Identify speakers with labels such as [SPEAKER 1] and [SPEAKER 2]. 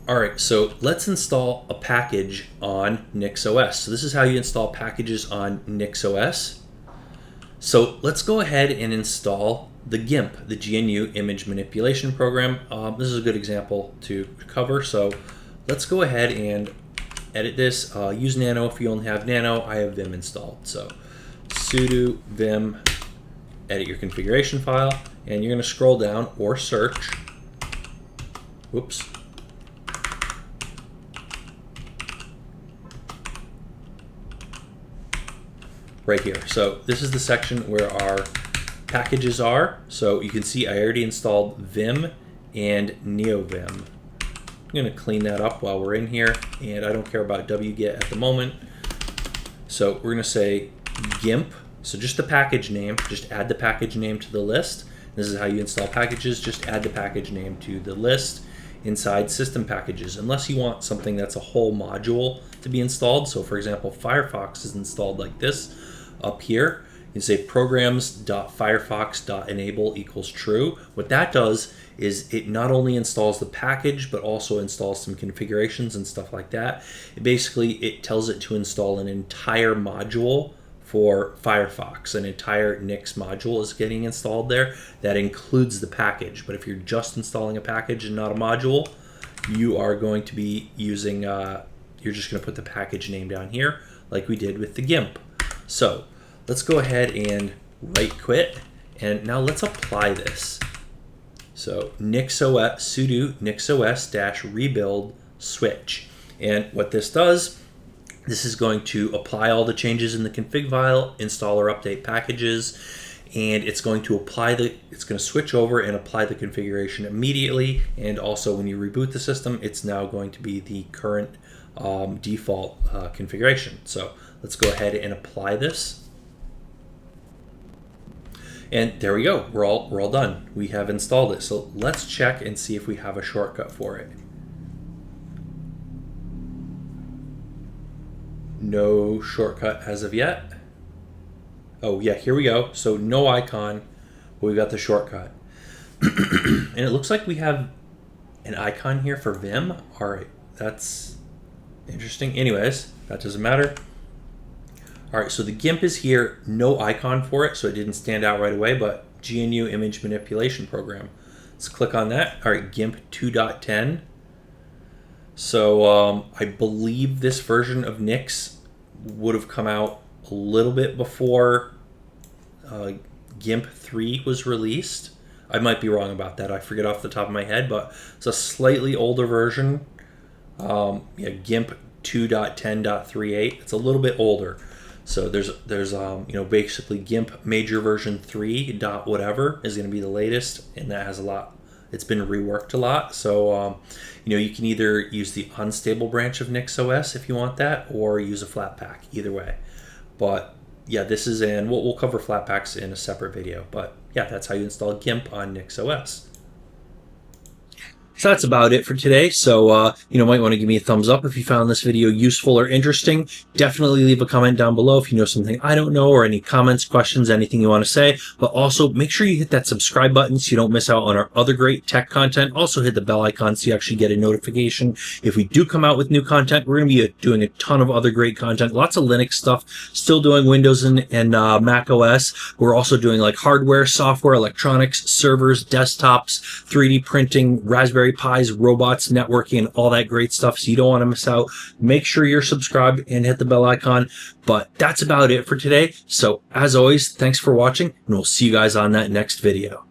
[SPEAKER 1] All right, so let's install a package on NixOS. So this is how you install packages on NixOS. So let's go ahead and install the GIMP, the GNU Image Manipulation Program. This is a good example to cover. So let's go ahead and edit this. Use Nano if you only have Nano. I have Vim installed. So sudo vim, edit your configuration file, and you're going to scroll down or search. Whoops. Right here. So this is the section where our packages are. So you can see I already installed Vim and NeoVim. I'm going to clean that up while we're in here, and I don't care about wget at the moment. So we're going to say GIMP. So just the package name, just add the package name to the list. This is how you install packages. Just add the package name to the list inside system packages, unless you want something that's a whole module to be installed. So for example, Firefox is installed like this up here. You can say programs.firefox.enable equals true. What that does is it not only installs the package, but also installs some configurations and stuff like that. It tells it to install an entire module for Firefox. An entire Nix module is getting installed there. That includes the package. But if you're just installing a package and not a module, you are going to be using, you're just going to put the package name down here like we did with the GIMP. So let's go ahead and right quit. And now let's apply this. So NixOS, sudo NixOS-rebuild switch. And what this does, this is going to apply all the changes in the config file, install or update packages, and it's going to switch over and apply the configuration immediately. And also when you reboot the system, it's now going to be the current default configuration. So let's go ahead and apply this. And there we go. We're all done. We have installed it. So let's check and see if we have a shortcut for it. No shortcut as of yet. Oh yeah, here we go. So no icon, but we've got the shortcut. And it looks like we have an icon here for Vim. All right, that's interesting. Anyways, that doesn't matter. All right, so the GIMP is here, no icon for it, so it didn't stand out right away, but GNU Image Manipulation Program. Let's click on that. All right, GIMP 2.10. So I believe this version of Nix would have come out a little bit before GIMP 3 was released. I might be wrong about that. I forget off the top of my head, but it's a slightly older version. Yeah, GIMP 2.10.38. It's a little bit older. So there's basically GIMP major version 3 dot whatever is going to be the latest, and that has a lot. It's been reworked a lot. So you can either use the unstable branch of NixOS if you want that, or use a Flatpak. Either way. But yeah, this is we'll cover Flatpaks in a separate video. But yeah, that's how you install GIMP on NixOS. So that's about it for today. So, might want to give me a thumbs up if you found this video useful or interesting. Definitely leave a comment down below if you know something I don't know, or any comments, questions, anything you want to say. But also make sure you hit that subscribe button so you don't miss out on our other great tech content. Also hit the bell icon so you actually get a notification if we do come out with new content. We're going to be doing a ton of other great content, lots of Linux stuff, still doing Windows and Mac OS. We're also doing like hardware, software, electronics, servers, desktops, 3D printing, Raspberry Pis, robots, networking, and all that great stuff. So you don't want to miss out. Make sure you're subscribed and hit the bell icon. But that's about it for today. So as always, thanks for watching, and we'll see you guys on that next video.